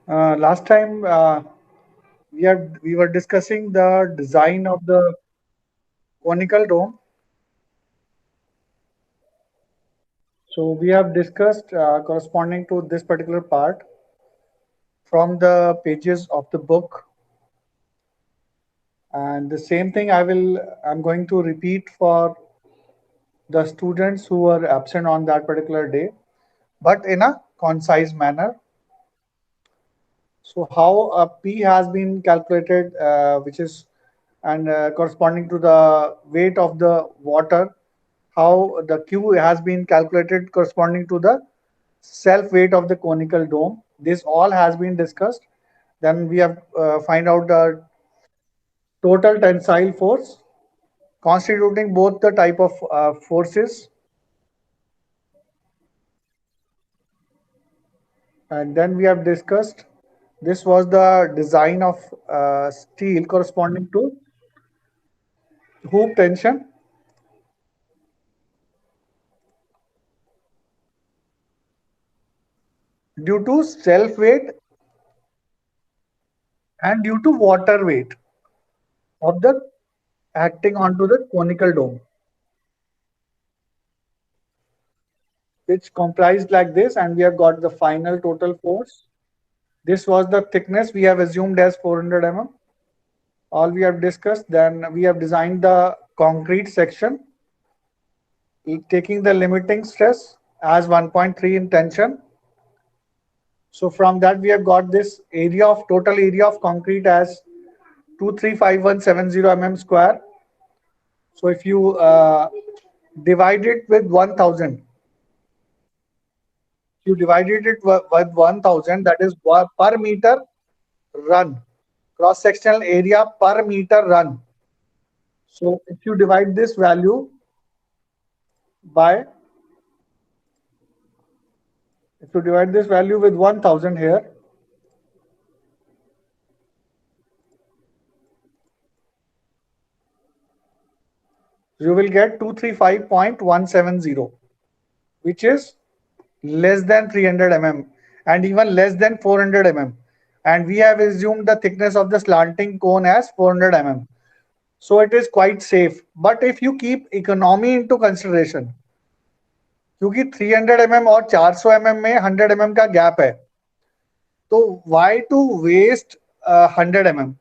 Last time we were discussing the design of the conical dome. So we have discussed corresponding to this particular part from the pages of the book, and the same thing I'm going to repeat for the students who were absent on that particular day, but in a concise manner. So how a P has been calculated, which is and corresponding to the weight of the water, how the Q has been calculated corresponding to the self weight of the conical dome. This all has been discussed. Then we have find out the total tensile force constituting both the type of forces, and then we have discussed this was the design of steel corresponding to hoop tension due to self weight and due to water weight of the acting onto the conical dome, which comprised like this, and we have got the final total force. This was the thickness we have assumed as 400 mm. All we have discussed. Then we have designed the concrete section, taking the limiting stress as 1.3 in tension. So from that we have got this area of total area of concrete as 235170 mm square. So if you divide it with 1000, you divided it with 1000, that is per meter run, cross sectional area per meter run. So if you divide this value by, if you divide this value with 1000 here, you will get 235.170, which is less than 300 mm and even less than 400 mm. And we have assumed the thickness of the slanting cone as 400 mm. So it is quite safe. But if you keep economy into consideration, क्योंकि 300 mm और 400 mm में 100 mm का gap है, तो why to waste 100 mm?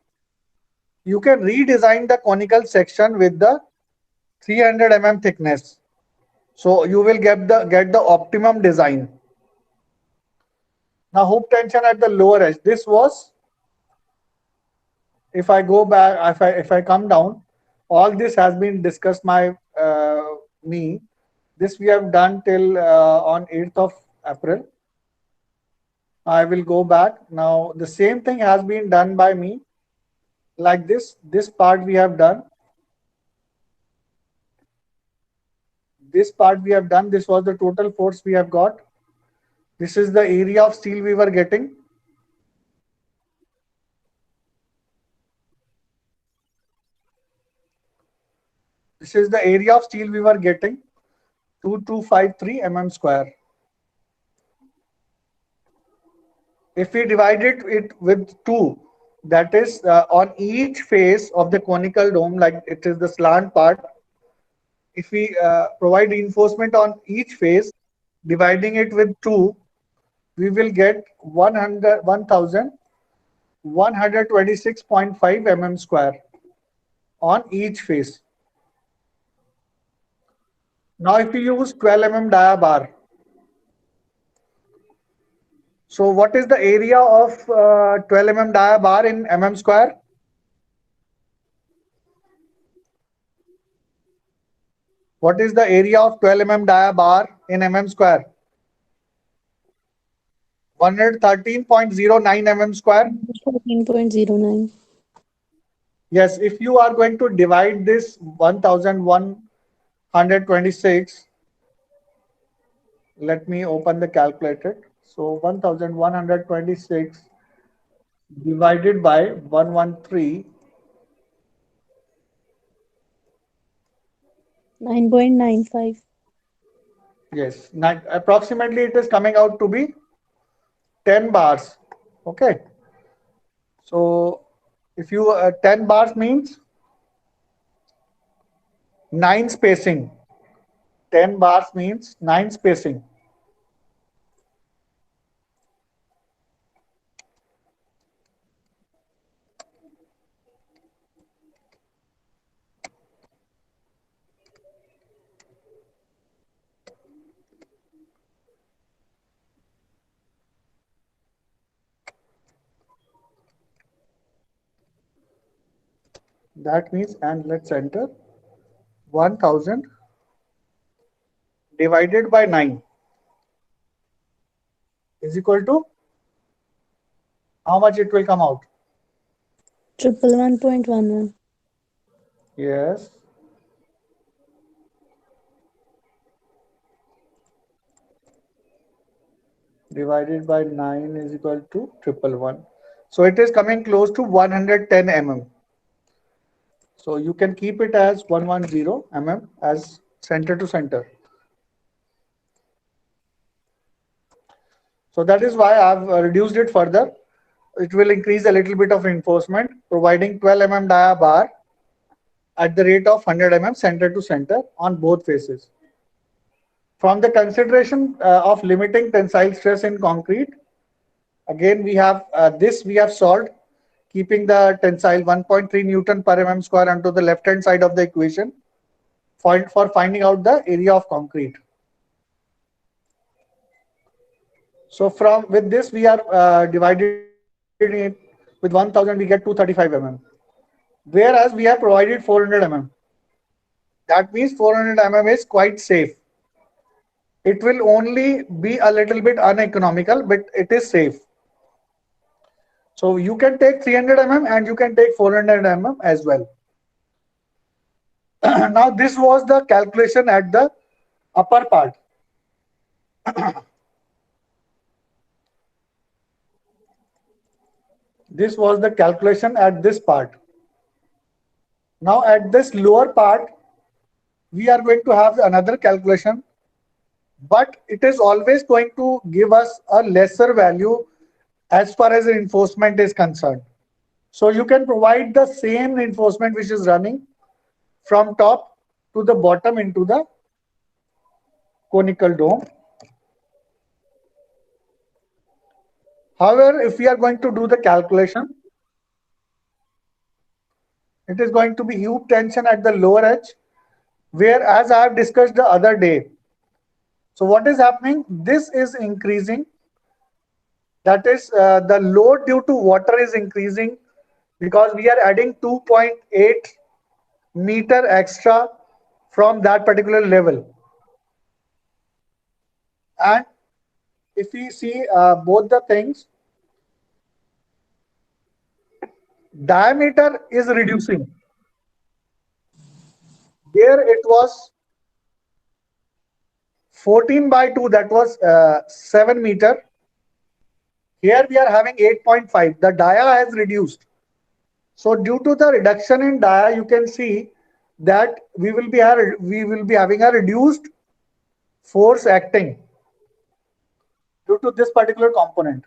You can redesign the conical section with the 300 mm thickness, so you will get the optimum design. Now hoop tension at the lower edge, this was, if I go back, if I come down, all this has been discussed by me. This we have done till on 8th of April. I will go back now. The same thing has been done by me, like this part we have done, this part we have done. This was the total force we have got. This is the area of steel we were getting. This is the area of steel we were getting, 2253 mm square. If we divided it with 2, that is on each face of the conical dome, like it is the slant part, if we provide reinforcement on each face, dividing it with 2, we will get 1126.5 mm square on each face. Now if we use 12 mm dia bar, so what is the area of 12 mm dia bar in mm square? What is the area of 12 mm dia bar in mm square? 113.09 mm square. 14.09. Yes, if you are going to divide this 1126, let me open the calculator. So 1126 divided by 113. 9.95. Yes, approximately it is coming out to be 10 bars. Okay. So if you 10 bars means 9 spacing. 10 bars means 9 spacing. That means, and let's enter 1000 divided by 9 is equal to how much it will come out? 111.11. Yes. Divided by 9 is equal to 111. So it is coming close to 110 mm. So you can keep it as 110 mm as center to center. So that is why I've reduced it further. It will increase a little bit of reinforcement, providing 12 mm dia bar at the rate of 100 mm center to center on both faces. From the consideration of limiting tensile stress in concrete, again we have this we have solved, keeping the tensile 1.3 Newton per mm square onto the left hand side of the equation for finding out the area of concrete. So from with this we are divided it with 1000 we get 235 mm, whereas we have provided 400 mm. That means 400 mm is quite safe. It will only be a little bit uneconomical, but it is safe. So you can take 300 mm and you can take 400 mm as well. Now this was the calculation at the upper part. This was the calculation at this part. Now at this lower part, we are going to have another calculation, but it is always going to give us a lesser value as far as reinforcement is concerned. So you can provide the same reinforcement which is running from top to the bottom into the conical dome. However, if we are going to do the calculation, it is going to be hube tension at the lower edge, where as I have discussed the other day. So what is happening? This is increasing. That is the load due to water is increasing because we are adding 2.8 meter extra from that particular level. And if we see both the things, diameter is reducing. There it was 14 by 2, that was 7 meter. Here we are having 8.5. The dia has reduced. So due to the reduction in dia, you can see that we will be having a reduced force acting due to this particular component.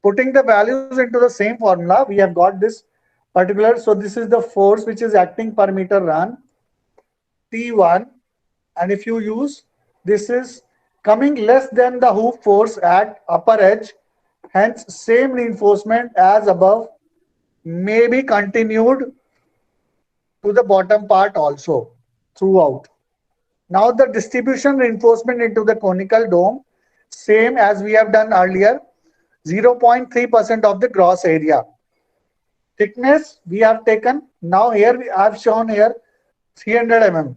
Putting the values into the same formula, we have got this particular. So this is the force which is acting per meter run, T1, and if you use, this is coming less than the hoop force at upper edge, hence same reinforcement as above may be continued to the bottom part also throughout. Now the distribution reinforcement into the conical dome, same as we have done earlier, 0.3% of the gross area. Thickness we have taken, now here I have shown here 300 mm.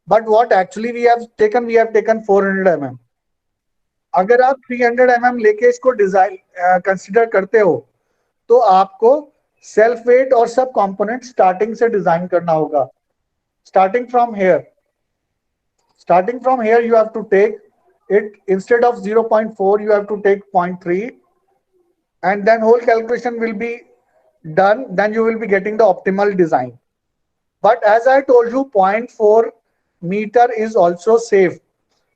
But what actually we have taken 400 mm. अगर आप 300 mm लेके इसको design consider करते हो तो आपको self weight और सब कंपोनेंट स्टार्टिंग से डिजाइन करना होगा. Starting from here you have to take it, instead of 0.4 you have to take 0.3, and then whole calculation will be done. Then you will be getting the optimal design. But as I told you, 0.4 meter is also safe.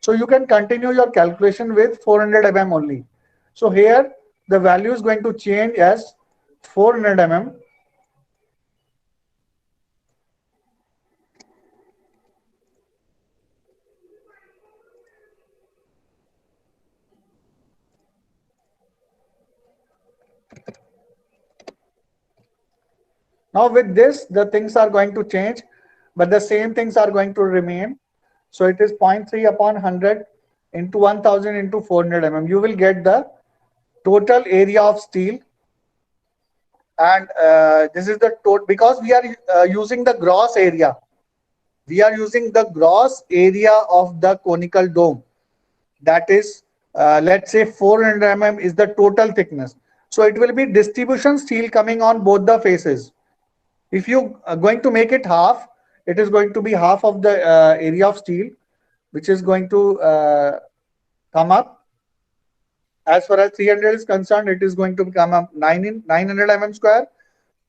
So you can continue your calculation with 400 mm only. So here the value is going to change as 400 mm. Now with this, the things are going to change, but the same things are going to remain. So it is 0.3 upon 100 into 1000 into 400 mm. You will get the total area of steel. And this is the total, because we are using the gross area. We are using the gross area of the conical dome. That is, let's say 400 mm is the total thickness. So it will be distribution steel coming on both the faces. If you are going to make it half, it is going to be half of the area of steel, which is going to come up. As far as 300 is concerned, it is going to come up 900 mm square.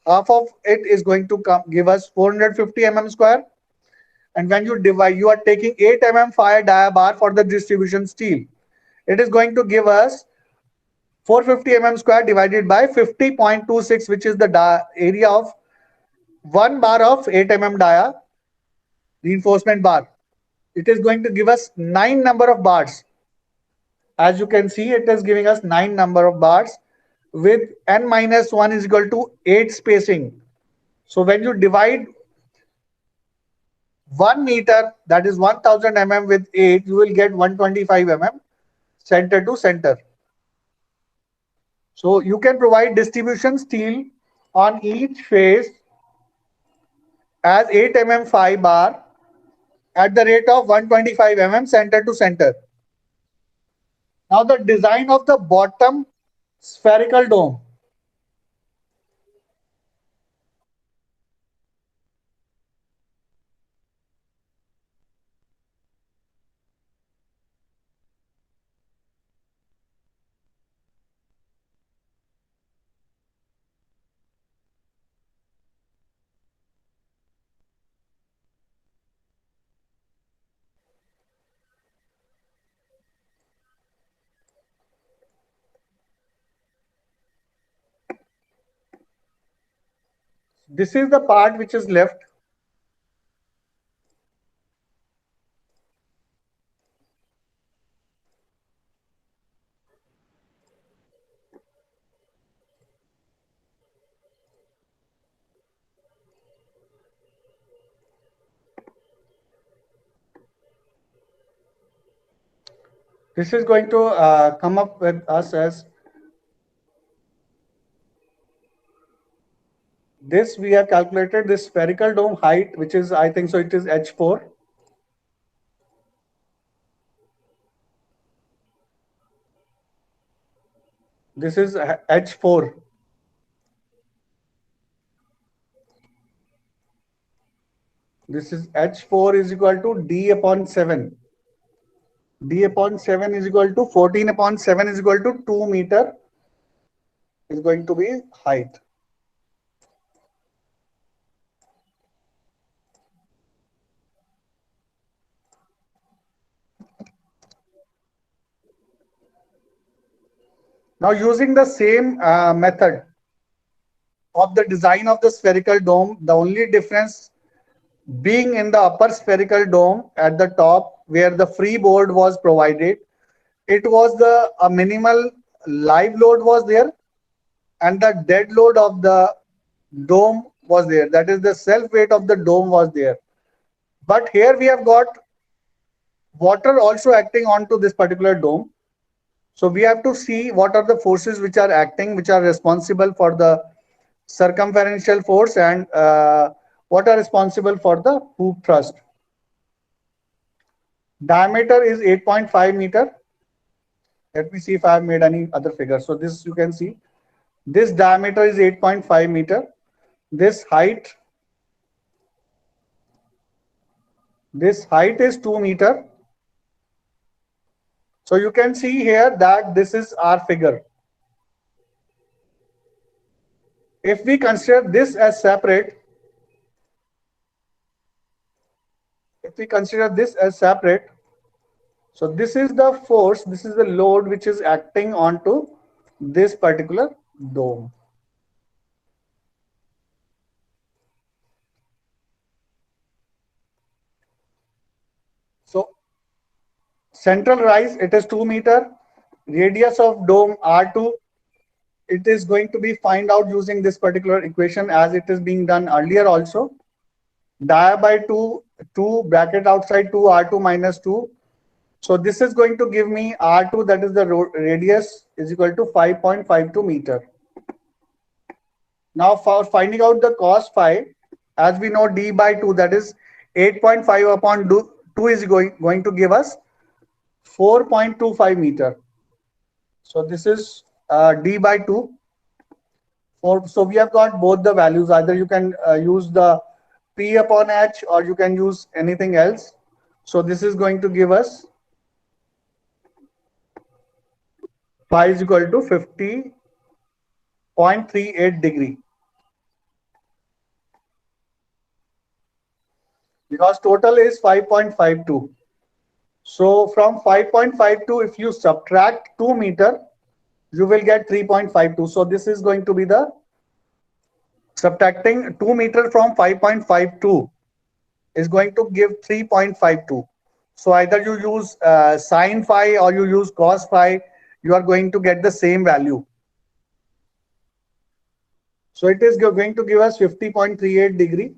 Half of it is going to come give us 450 mm square. And when you divide, you are taking 8 mm fire dia bar for the distribution steel. It is going to give us 450 mm square divided by 50.26, which is the area of one bar of 8 mm dia reinforcement bar. It is going to give us 9 number of bars. As you can see, it is giving us 9 number of bars with n minus 1 is equal to 8 spacing. So when you divide 1 meter, that is 1000 mm with 8, you will get 125 mm center to center. So you can provide distribution steel on each face as 8 mm 5 bar at the rate of 125 mm center to center. Now the design of the bottom spherical dome. This is the part which is left. This is going to come up with us as this. We have calculated this spherical dome height, which is, I think so, it is h4. This is h4. This is h4 is equal to d upon 7. D upon 7 is equal to 14 upon 7 is equal to 2 meter is going to be height. Now using the same method of the design of the spherical dome, the only difference being in the upper spherical dome at the top where the freeboard was provided, it was the minimal live load was there and the dead load of the dome was there. That is the self weight of the dome was there. But here we have got water also acting onto this particular dome. So we have to see what are the forces which are acting, which are responsible for the circumferential force and what are responsible for the hoop thrust. Diameter is 8.5 meter. Let me see if I have made any other figure. So this you can see. This diameter is 8.5 meter. This height is 2 meter. So you can see here that this is our figure. If we consider this as separate, so this is the force, this is the load which is acting onto this particular dome. So central rise, it is 2 meter. Radius of dome R2, it is going to be find out using this particular equation as it is being done earlier also. Dia by 2, 2 bracket outside 2 R2 minus 2. So this is going to give me R2, that is the radius, is equal to 5.52 meter. Now for finding out the cos phi, as we know d by 2, that is 8.5 upon 2 is going to give us 4.25 meter. So this is d by 2. So we have got both the values. Either you can use the p upon h or you can use anything else. So this is going to give us phi is equal to 50.38 degree. Because total is 5.52. So from 5.52, if you subtract 2 meter, you will get 3.52. So this is going to be the subtracting 2 meter from 5.52 is going to give 3.52. So either you use sine phi or you use cos phi, you are going to get the same value. So it is going to give us 50.38 degree.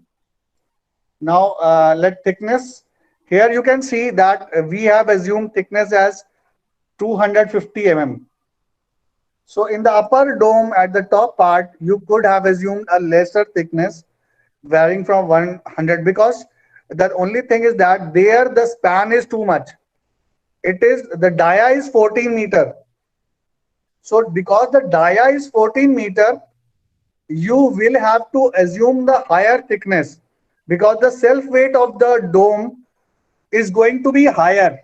Now let thickness. Here you can see that we have assumed thickness as 250 mm. So in the upper dome at the top part, you could have assumed a lesser thickness varying from 100, because the only thing is that there the span is too much. It is the dia is 14 meter. So because the dia is 14 meter, you will have to assume the higher thickness, because the self weight of the dome is going to be higher.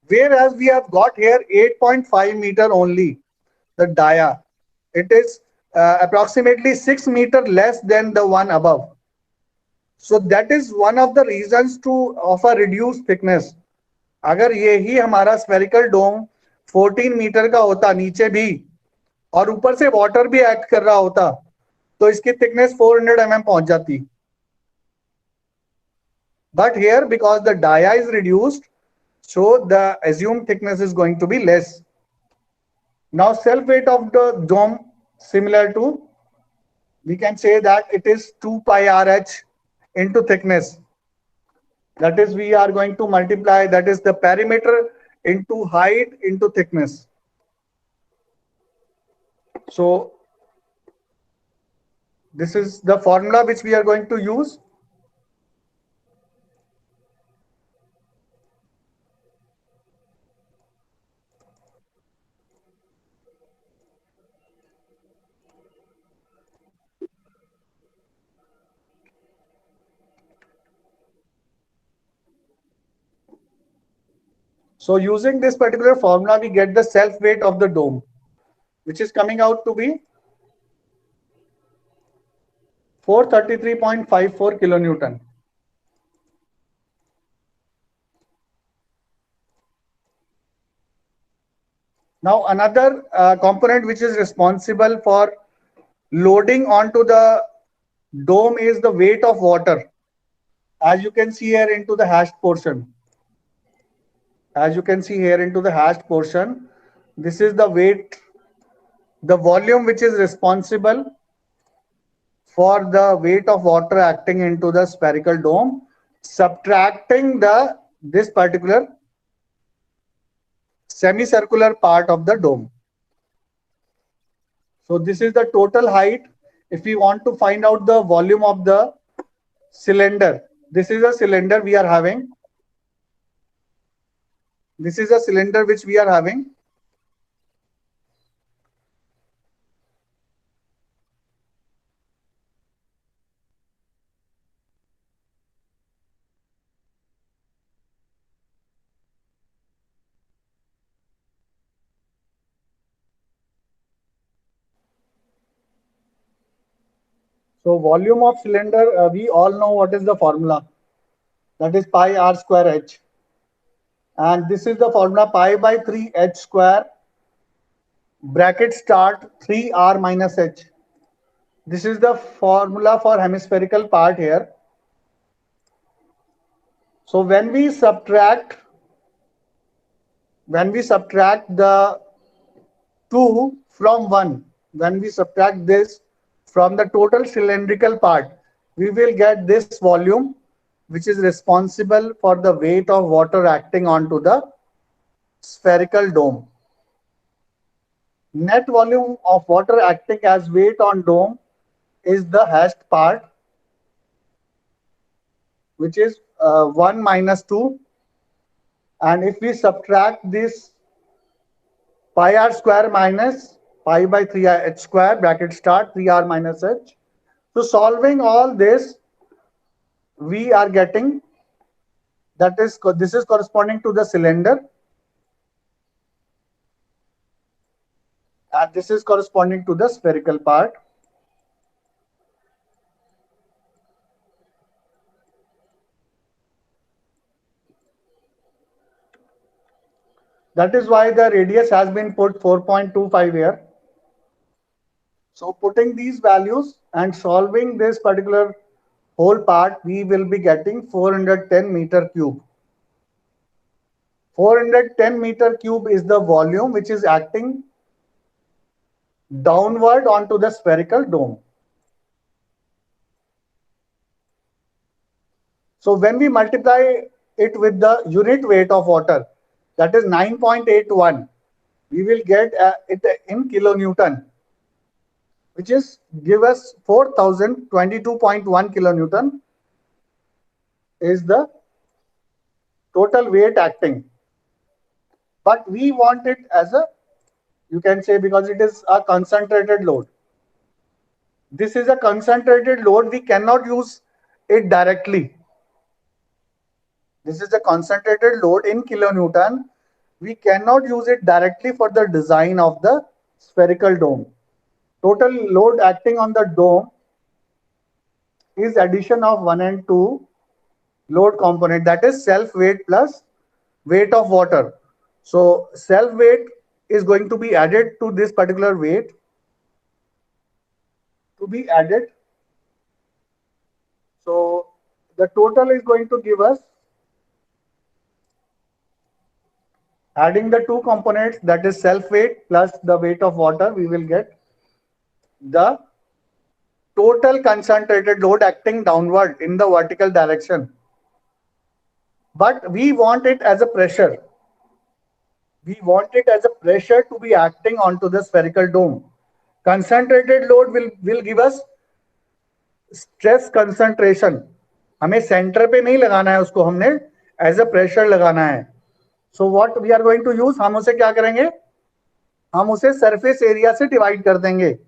Whereas we have got here 8.5 meter only, the dia. It is approximately 6 meter less than the one above. So that is one of the reasons to of a reduced thickness. अगर यही हमारा spherical डोम 14 metre का होता नीचे भी और ऊपर से वाटर भी एक्ट कर रहा होता, तो इसकी थिकनेस 400 mm पहुंच जाती. But here, because the dia is reduced, so the assumed thickness is going to be less. Now self weight of the dome, similar to, we can say that it is 2 pi RH into thickness. That is, we are going to multiply, that is the perimeter into height into thickness. So this is the formula which we are going to use. So using this particular formula, we get the self weight of the dome, which is coming out to be 433.54 kilonewton. Now another component which is responsible for loading onto the dome is the weight of water. As you can see here into the hashed portion. As you can see here into the hashed portion, this is the weight, the volume which is responsible for the weight of water acting into the spherical dome, subtracting this particular semicircular part of the dome. So this is the total height. If we want to find out the volume of the cylinder, this is a cylinder we are having. This is a cylinder which we are having. So volume of cylinder, we all know what is the formula. That is pi r square h. And this is the formula pi by 3 h square bracket start 3r minus h. This is the formula for hemispherical part here. So when we subtract the 2 from 1, when we subtract this from the total cylindrical part, we will get this volume, which is responsible for the weight of water acting onto the spherical dome. Net volume of water acting as weight on dome is the hashed part, which is 1 minus 2. And if we subtract this pi r square minus pi by 3h square, bracket start 3r minus h. So solving all this, we are getting, that is, this is corresponding to the cylinder, and this is corresponding to the spherical part. That is why the radius has been put 4.25 here. So putting these values and solving this particular whole part, we will be getting 410 meter cube. 410 meter cube is the volume which is acting downward onto the spherical dome. So when we multiply it with the unit weight of water, that is 9.81, we will get it in kilonewton, which is give us 4022.1 kilonewton is the total weight acting. But we want it as a, you can say, because it is a concentrated load. This is a concentrated load, we cannot use it directly. This is a concentrated load in kilonewton. We cannot use it directly for the design of the spherical dome. Total load acting on the dome is addition of 1 and 2 load component, that is self weight plus weight of water. So self weight is going to be added to this particular weight to be added. So the total is going to give us, adding the two components, that is self weight plus the weight of water, we will get the total concentrated load acting downward in the vertical direction. But we want it as a pressure. We want it as a pressure to be acting onto the spherical dome. Concentrated load will give us stress concentration. हमें centre पे नहीं लगाना है उसको, हमने as a pressure लगाना है. So what we are going to use, हम उसे क्या करेंगे, हम उसे सरफेस एरिया से डिवाइड कर देंगे.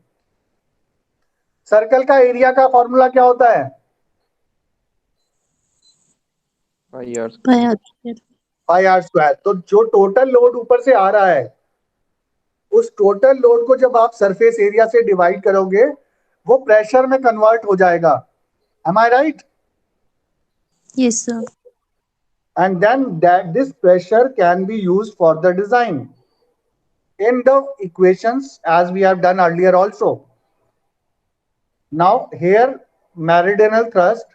सर्कल का एरिया का फॉर्मूला क्या होता है, पाई आर स्क्वायर. तो जो टोटल लोड ऊपर से आ रहा है, उस टोटल लोड को जब आप सरफेस एरिया से डिवाइड करोगे, वो प्रेशर में कन्वर्ट हो जाएगा. Am I right? Yes, sir. And then that this pressure can be used for the design in the equations as we have done earlier also. Now here meridional thrust,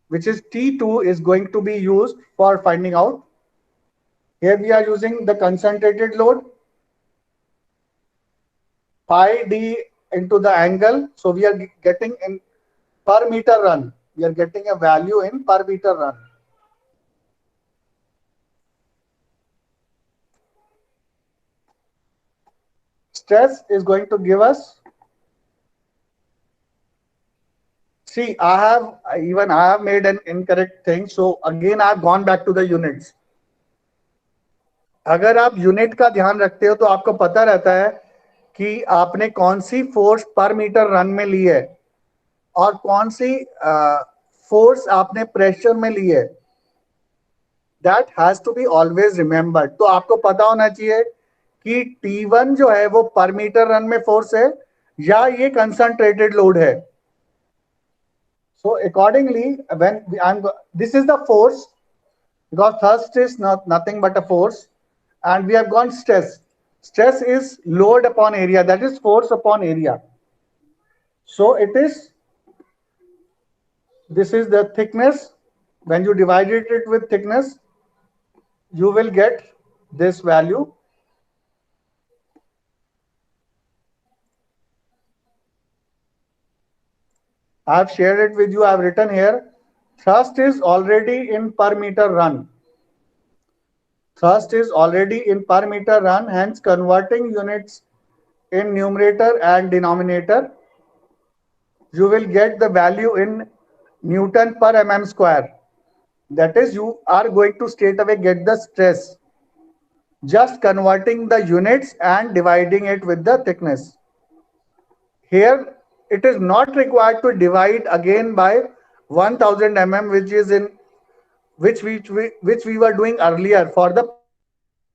which is T2, is going to be used for finding out. Here we are using the concentrated load, pi d into the angle. So we are getting in per meter run. We are getting a value in per meter run. Stress is going to give us, see, I have made an incorrect thing. So again I have gone back to the units. अगर आप unit का ध्यान रखते हो तो आपको पता रहता है कि आपने कौन सी फोर्स पर मीटर रन में ली है और कौन सी फोर्स आपने प्रेशर में ली है. That has to be always remembered. तो आपको पता होना चाहिए कि T1 जो है वो पर मीटर रन में फोर्स है या ये कंसंट्रेटेड लोड है. So accordingly, when this is the force, because thrust is nothing but a force, and we have gone stress. stress is load upon area, that is force upon area. So it is, this is the thickness. When you divided it with thickness, you will get this value. I have shared it with you. I have written here, thrust is already in per meter run. Thrust is already in per meter run, hence converting units in numerator and denominator, you will get the value in Newton per mm square. That is, you are going to straight away get the stress, just converting the units and dividing it with the thickness. Here, it is not required to divide again by 1000 mm, which is in which we were doing earlier for the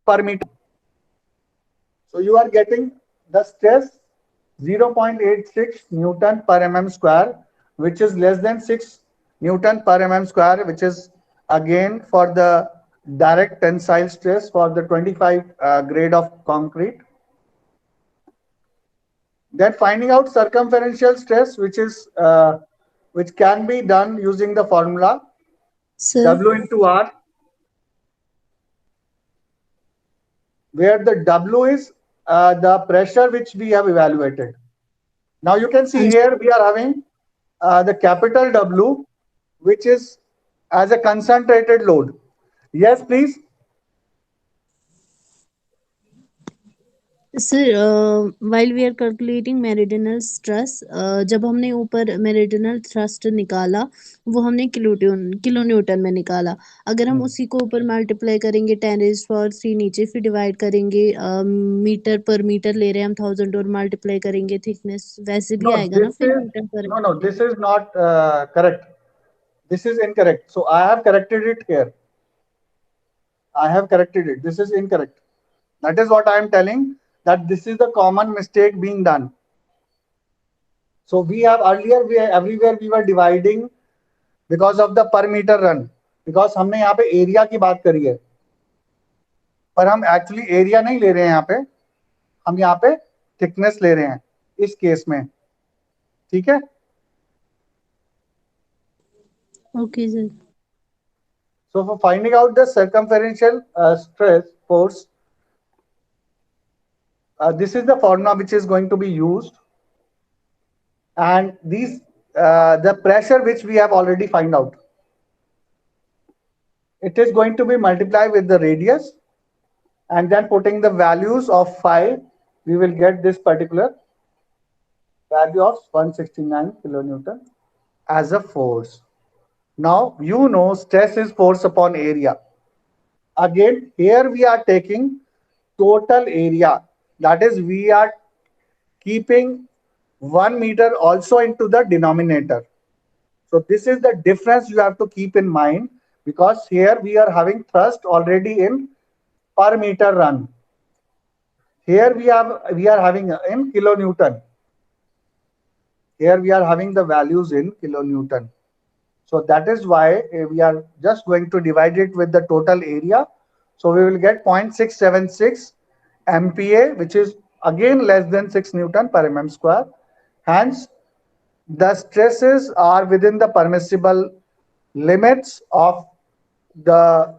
per meter run. So you are getting the stress 0.86 Newton per mm square, which is less than 6 Newton per mm square, which is again for the direct tensile stress for the 25 grade of concrete. Then finding out circumferential stress, which can be done using the formula Sir. W into R, where the W is the pressure which we have evaluated. Now you can see here we are having the capital W, which is as a concentrated load. Yes, please. Sir while we are calculating meridional stress, जब हमने ऊपर meridional thrust निकाला वो हमने kilo Newton में निकाला. अगर हम उसी को ऊपर मल्टीप्लाई करेंगे 10⁻³ नीचे, फिर डिवाइड करेंगे मीटर पर मीटर ले रहे हैं हम 1000 और मल्टीप्लाई करेंगे थिकनेस, वैसे भी No, आएगा ना this फिर is न्यूटन पर. no, this is not correct. This is incorrect. So I have corrected it here. I have corrected it. This is incorrect. That is what I am telling, that this is the common mistake being done. So we have earlier, everywhere we were dividing because of the per meter run, because हमने यहाँ पे area की बात करी है, पर हम actually area नहीं ले रहे हैं यहाँ पे, हम यहाँ पे थिकनेस ले रहे हैं इस केस में. ठीक है. Okay sir. So for finding out the circumferential stress force, this is the formula which is going to be used, and these the pressure which we have already find out, it is going to be multiplied with the radius, and then putting the values of phi, we will get this particular value of 169 kilonewton as a force. Now you know stress is force upon area. Again, here we are taking total area, that is we are keeping 1 meter also into the denominator. So this is the difference you have to keep in mind, because here we are having thrust already in per meter run. Here we are having in kilonewton. Here we are having the values in kilonewton. So that is why we are just going to divide it with the total area. So we will get 0.676 MPa, which is again less than 6 Newton per mm square. Hence, the stresses are within the permissible limits of the,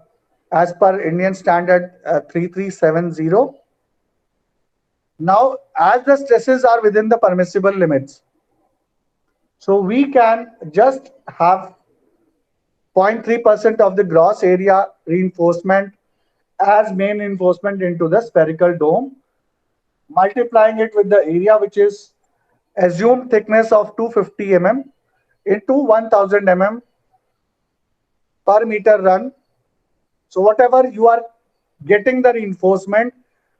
as per Indian standard 3370. Now, as the stresses are within the permissible limits, so we can just have 0.3% of the gross area reinforcement as main reinforcement into the spherical dome, multiplying it with the area which is assumed thickness of 250 mm into 1000 mm per meter run. So whatever you are getting the reinforcement,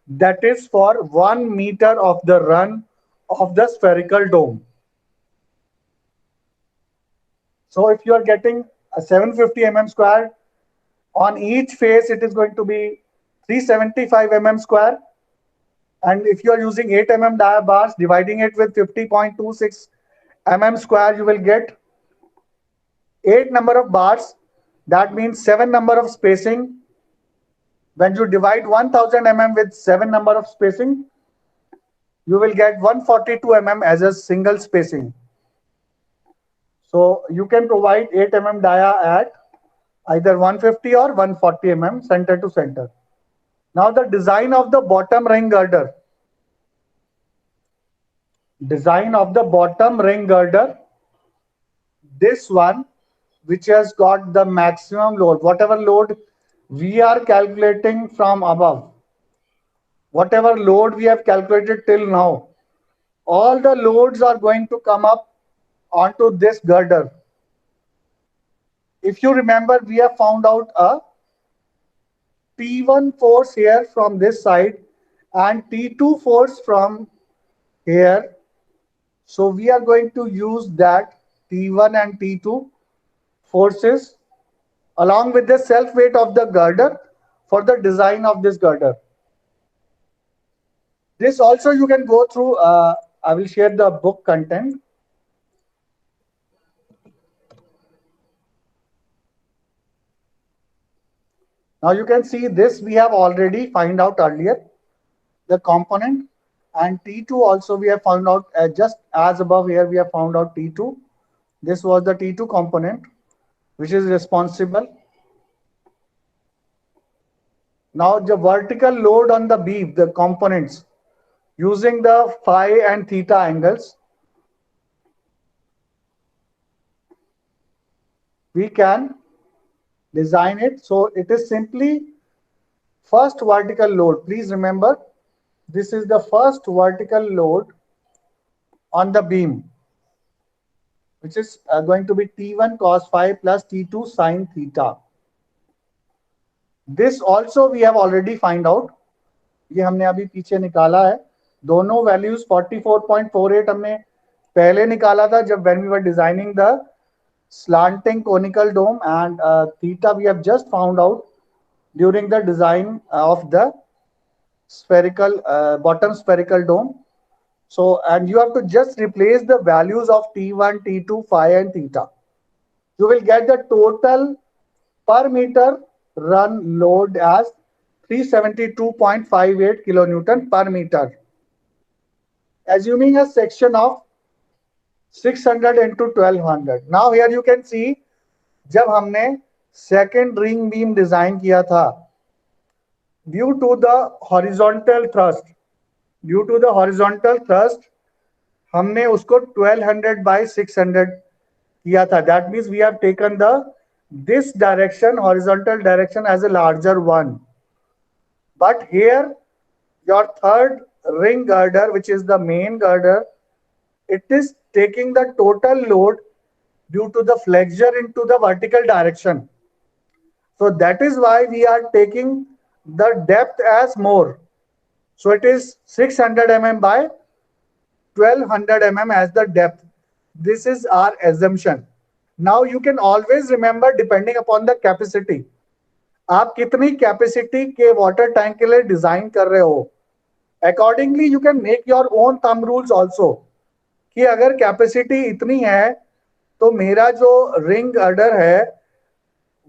that is for 1 meter of the run of the spherical dome. So if you are getting a 750 mm square, on each face it is going to be 375 mm square. And if you are using 8 mm dia bars, dividing it with 50.26 mm square, you will get 8 number of bars. That means 7 number of spacing. When you divide 1000 mm with 7 number of spacing, you will get 142 mm as a single spacing. So you can provide 8 mm dia at either 150 or 140 mm center to center. Now the design of the bottom ring girder. Design of the bottom ring girder. This one, which has got the maximum load, whatever load we are calculating from above, whatever load we have calculated till now, all the loads are going to come up onto this girder. If you remember, we have found out a T1 force here from this side and T2 force from here. So we are going to use that T1 and T2 forces along with the self weight of the girder for the design of this girder. This also you can go through. I will share the book content. Now you can see this we have already find out earlier, the component, and T2 also we have found out just as above here we have found out T2. This was the T2 component which is responsible. Now the vertical load on the beam, the components, using the phi and theta angles, we can design it. So it is simply first vertical load. Please remember, this is the first vertical load on the beam, which is going to be T1 cos phi plus T2 sin theta. This also we have already find out. ये हमने अभी पीछे निकाला है. दोनों values 44.48 हमने पहले निकाला था जब when we were designing the slanting conical dome, and theta we have just found out during the design of the spherical bottom spherical dome. So, and you have to just replace the values of T1, T2, phi and theta. You will get the total per meter run load as 372.58 kilonewton per meter. Assuming a section of 600 into 1200. Now here you can see, जब हमने second ring beam design किया था, due to the horizontal thrust, हमने उसको 1200 by 600 किया था. That means we have taken this direction, horizontal direction, as a larger one. But here, your third ring girder, which is the main girder, it is taking the total load due to the flexure into the vertical direction. So that is why we are taking the depth as more. So it is 600 mm by 1200 mm as the depth. This is our assumption. Now you can always remember, depending upon the capacity, आप कितनी capacity के water tank के लिए design कर रहे हो, accordingly you can make your own thumb rules also, कि अगर कैपेसिटी इतनी है तो मेरा जो रिंग गर्डर है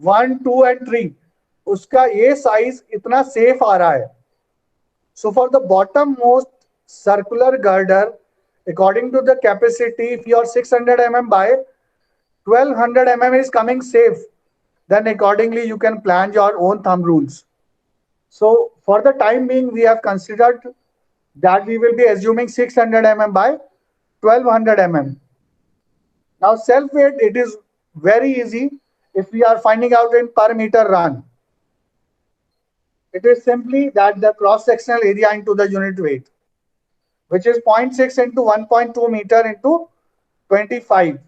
1, 2 and 3, उसका ये साइज इतना सेफ आ रहा है. So for the bottom most circular girder, according to the capacity, if your 600 mm by 1200 mm is coming safe, then accordingly you can plan your own thumb rules. So for the time being, we have considered that we will be assuming 600 mm by 1200 mm. Now self weight, it is very easy if we are finding out in per meter run. It is simply that the cross sectional area into the unit weight, which is 0.6 into 1.2 meter into 25.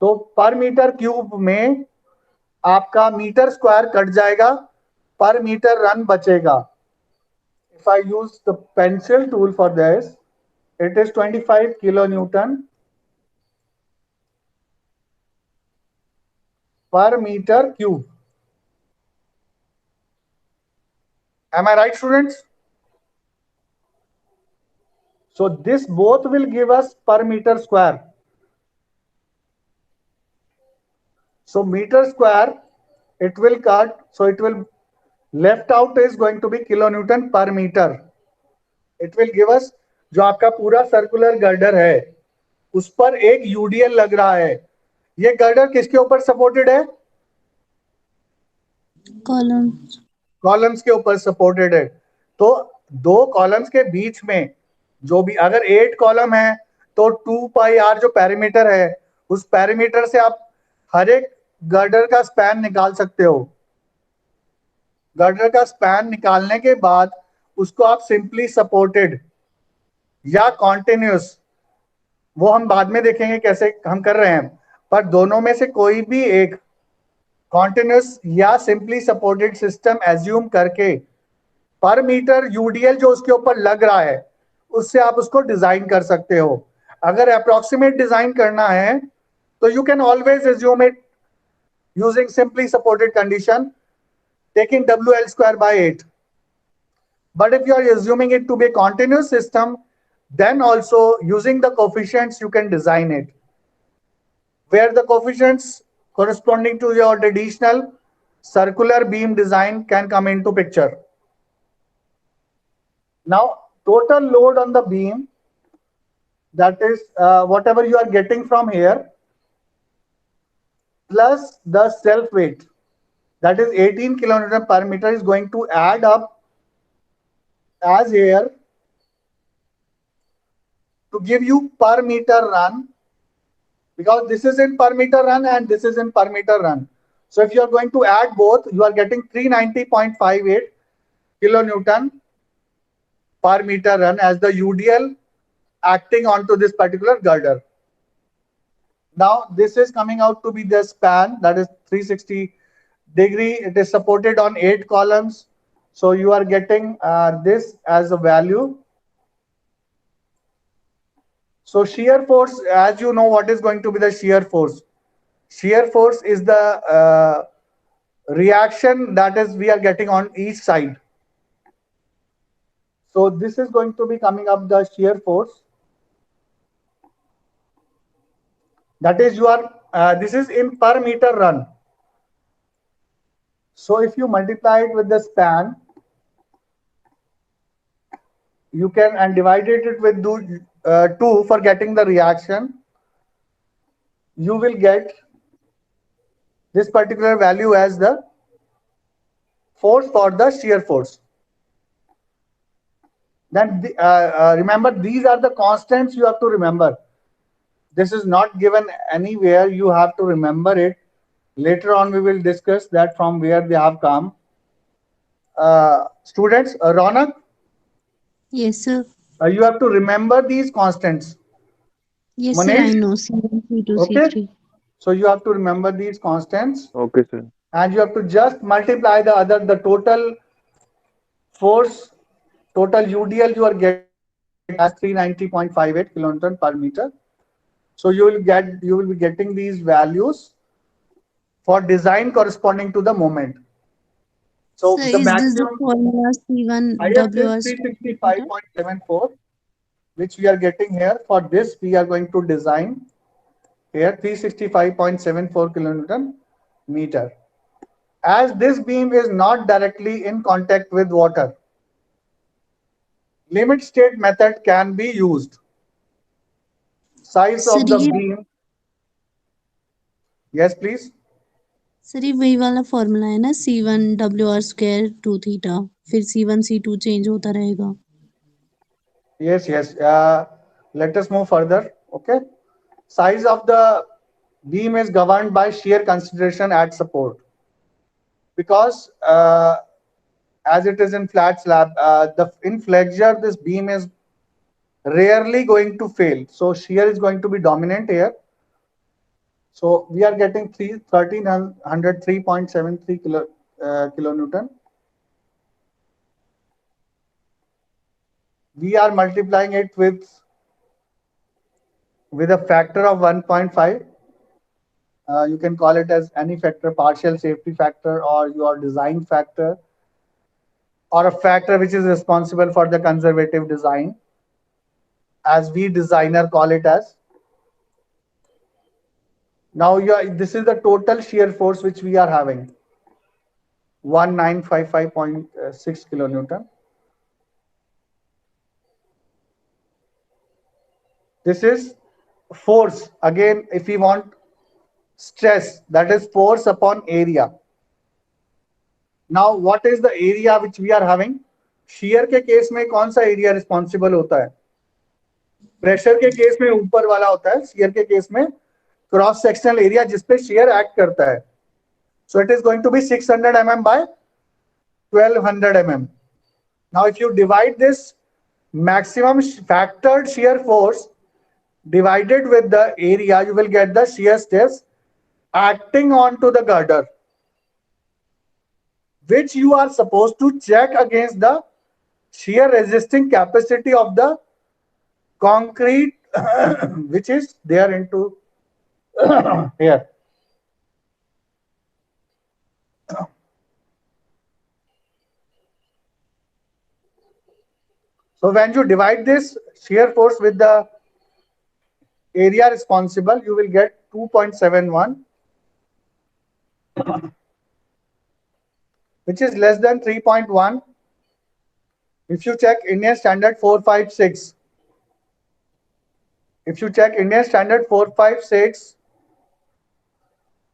तो पर metre cube में आपका metre square cut जाएगा, पर metre run बचेगा. If I use the pencil tool for this, it is 25 kilonewton per meter cube. Am I right, students? So this both will give us per meter square. So meter square, it will cut. So it will left out is going to be kilonewton पर metre. It will give us, जो आपका पूरा circular girder है उस पर एक UDL लग रहा है. ये गर्डर किसके ऊपर सपोर्टेड है? कॉलम्स. कॉलम्स के ऊपर सपोर्टेड है. तो दो कॉलम्स के बीच में जो भी, अगर 8 कॉलम है तो 2 पाई आर जो पैरामीटर है, उस पैरामीटर से आप हर एक गर्डर का स्पैन निकाल सकते हो. गर्डर का स्पैन निकालने के बाद उसको आप सिंपली सपोर्टेड या कॉन्टिन्यूस, वो हम बाद में देखेंगे कैसे हम कर रहे हैं, पर दोनों में से कोई भी एक कॉन्टिन्यूस या सिंपली सपोर्टेड सिस्टम एज्यूम करके पर मीटर यूडीएल जो उसके ऊपर लग रहा है उससे आप उसको डिजाइन कर सकते हो. अगर अप्रोक्सीमेट डिजाइन करना है तो you can always assume it using simply supported condition, taking WL square by 8. But if you are assuming it to be a continuous system, then also using the coefficients you can design it, where the coefficients corresponding to your traditional circular beam design can come into picture. Now, total load on the beam, that is whatever you are getting from here, plus the self weight, that is 18 kilonewton per meter, is going to add up as here to give you per meter run, because this is in per meter run and this is in per meter run. So if you are going to add both, you are getting 390.58 kilonewton per meter run as the UDL acting onto this particular girder. Now this is coming out to be the span, that is 360 degree. It is supported on 8 columns. So you are getting this as a value. So shear force, as you know, what is going to be the shear force? Shear force is the reaction that is we are getting on each side. So this is going to be coming up the shear force. That is this is in per meter run. So if you multiply it with the span, you can and divided it with 2 for getting the reaction, you will get this particular value as the force for the shear force. Then remember, these are the constants you have to remember. This is not given anywhere, you have to remember it. Later on we will discuss that from where they have come. Students, Ronak, Yes, sir. you have to remember these constants. Yes, sir. I Manish, know. C1, C2, okay? C3. So you have to remember these constants Okay, sir. and you have to just multiply the total force, total UDL you are getting as 390.58 kilonewton per meter. So you will be getting these values for design corresponding to the moment. So Sir, the is this the maximum formula C1 highest is WR square meter? 365.74, which we are getting here. For this, we are going to design here 365.74 kilonewton meter. As this beam is not directly in contact with water, limit state method can be used. Size sir of the ये beam. Yes, please. Sir ये वही वाला formula है ना, C1 WR square 2 theta, फिर C1 C2 change होता रहेगा. Yes, yes. Let us move further. Okay. Size of the beam is governed by shear consideration at support, because as it is in flat slab, in flexure this beam is rarely going to fail. So shear is going to be dominant here. So we are getting 1303.73 kilonewton. We are multiplying it with a factor of 1.5. You can call it as any factor, partial safety factor or your design factor, or a factor which is responsible for the conservative design, as we designer call it as. Now this is the total shear force which we are having. 1955.6 kilonewton. This is force. Again, if we want stress, that is force upon area. Now, what is the area which we are having? Shear के case में कौन सा area responsible होता है? Pressure के case में ऊपर वाला होता है, shear के केस में क्रॉस सेक्शनल एरिया जिसपे shear एक्ट करता है. So it is going to be 600 mm by 1200 mm. Now, if you divide this maximum factored shear force divided with the area, you will get the shear stress acting onto the girder, which you are supposed to check against the shear resisting capacity of the concrete which is there into here. So when you divide this shear force with the area responsible, you will get 2.71, which is less than 3.1. If you check Indian Standard 456, if you check Indian Standard 456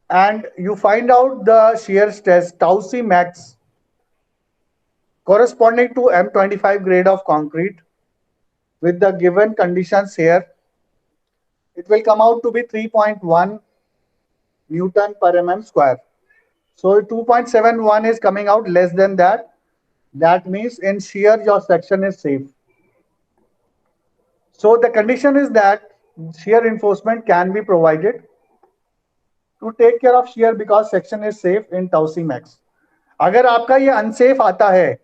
and you find out the shear stress tau c max corresponding to M25 grade of concrete with the given conditions here, it will come out to be 3.1 Newton per mm square. So 2.71 is coming out less than that. That means in shear your section is safe. So the condition is that shear reinforcement can be provided to take care of shear because section is safe in tau c max. अगर आपका ये unsafe आता है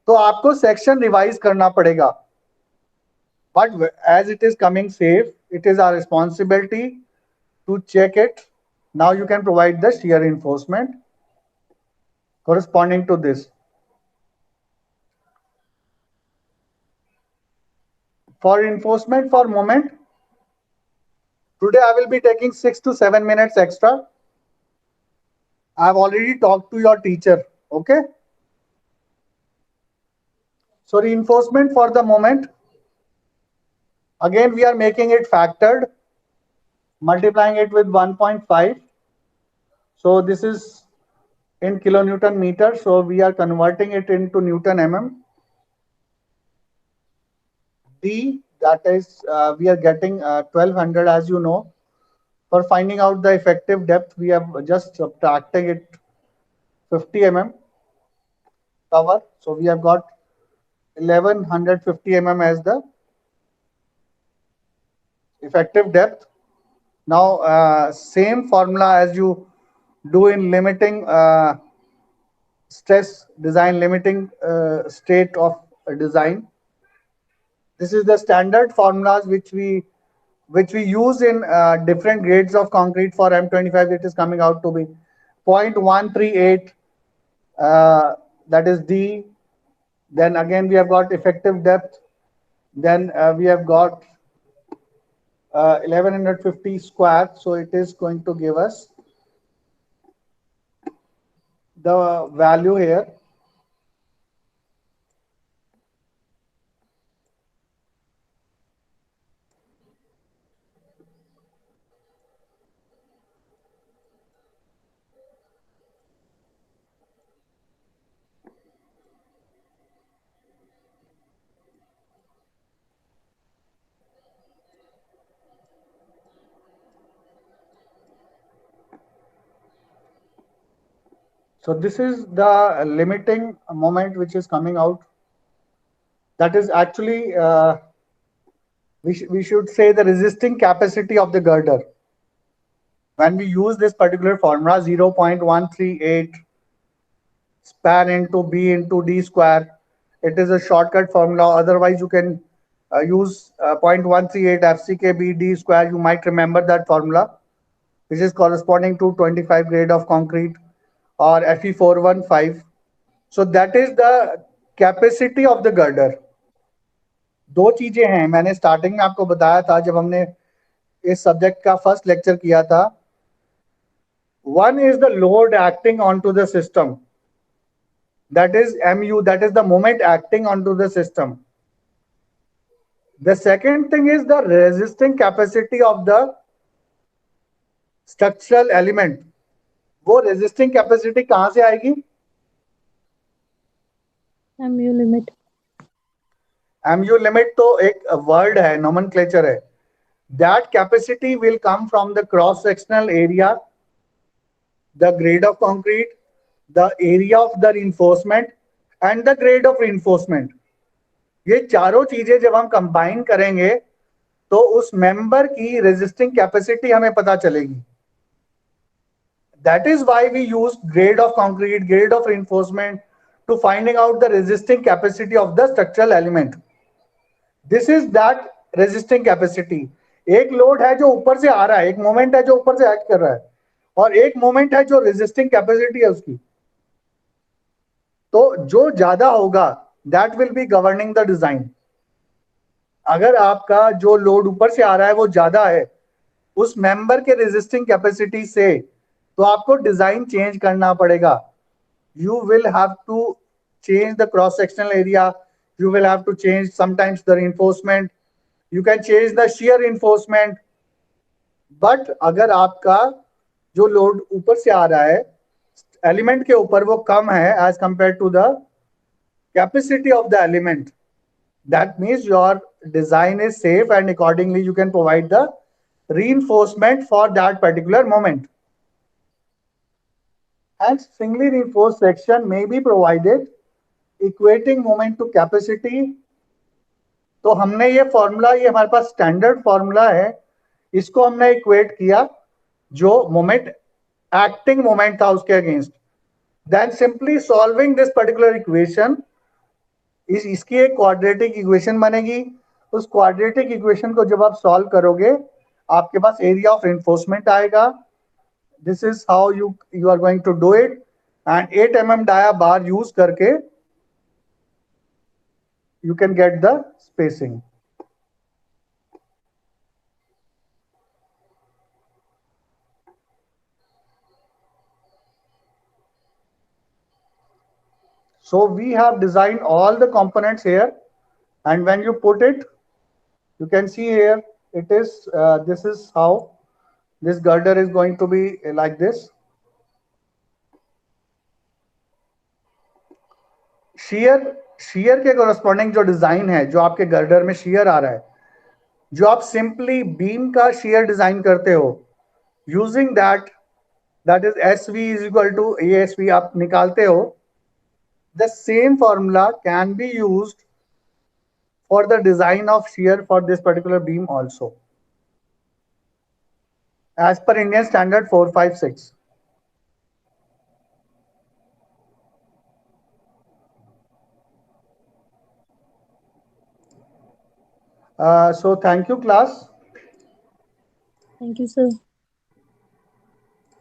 तो आपको section revise करना पड़ेगा. But as it is coming safe, it is our responsibility to check it. Now you can provide the shear reinforcement corresponding to this. For reinforcement for moment, today I will be taking 6 to 7 minutes extra. I have already talked to your teacher. Okay. So reinforcement for the moment. Again, we are making it factored, multiplying it with 1.5. So this is in kilonewton meter. So we are converting it into Newton mm. D, that is, we are getting 1200 as you know. For finding out the effective depth, we have just subtracting it 50 mm cover. So we have got 1150 mm as the effective depth. Now, same formula as you do in limiting stress design, limiting state of design. This is the standard formulas which we use in different grades of concrete. For M25, it is coming out to be 0.138, that is D. Then again we have got effective depth. Then we have got 1150 square. So it is going to give us the value here. So this is the limiting moment which is coming out. That is actually, we should say the resisting capacity of the girder. When we use this particular formula, 0.138 span into B into D square, it is a shortcut formula. Otherwise, you can use 0.138 FCK D square. You might remember that formula, which is corresponding to 25 grade of concrete or Fe415. So that is the capacity of the girder. दो चीजें हैं, मैंने starting में आपको बताया था जब हमने इस सब्जेक्ट का फर्स्ट लेक्चर किया था. One is the load acting onto the system. that is mu, that is the moment acting onto the system. The second thing is the resisting capacity of the structural element. वो resisting capacity कहाँ से आएगी? mu limit. mu limit तो एक word है, nomenclature है. That capacity will come from the cross sectional area, the grade of concrete, the area of the reinforcement and the grade of reinforcement. ये चारों चीजें जब हम कंबाइन करेंगे तो उस मेंबर की रेजिस्टिंग कैपेसिटी हमें पता चलेगी. That is why we use grade of concrete, grade of reinforcement to finding out the resisting capacity of the structural element. This is that resisting capacity. एक लोड है जो ऊपर से आ रहा है, एक मोमेंट है जो ऊपर से एक्ट कर रहा है, और एक मोमेंट है जो रेजिस्टिंग कैपेसिटी है उसकी. तो जो ज्यादा होगा that will be governing the design. अगर आपका जो लोड ऊपर से आ रहा है वो ज्यादा है उस मेंबर के रेजिस्टिंग कैपेसिटी से, तो आपको डिजाइन चेंज करना पड़ेगा. You will have to change the cross sectional area, you will have to change sometimes the reinforcement, you can change the shear reinforcement. but अगर आपका जो लोड ऊपर से आ रहा है एलिमेंट के ऊपर वो कम है as compared to the capacity of the element, that means your design is safe and accordingly you can provide the reinforcement for that particular moment. And singly reinforced section may be provided equating moment to capacity. तो हमने ये formula, ये हमारे पास standard formula है, इसको हमने equate किया जो मोमेंट एक्टिंग मोमेंट था उसके against. Then simply solving this particular equation, इसकी एक क्वाड्रेटिक इक्वेशन बनेगी. उस क्वाड्रेटिक इक्वेशन को जब आप सॉल्व करोगे आपके पास एरिया ऑफ एनफोर्समेंट आएगा. This is how you are going to do it. And 8 mm dia bar use करके you can get the spacing. So we have designed all the components here, and when you put it, you can see here it is this is how this girder is going to be like this. shear के corresponding जो design है, जो आपके girder में shear आ रहा है, जो आप सिंपली बीम का shear डिजाइन करते हो, using that is SV is equal to ASV आप निकालते हो. The same formula can be used for the design of shear for this particular beam also, as per Indian standard 456. So thank you class. Thank you, sir.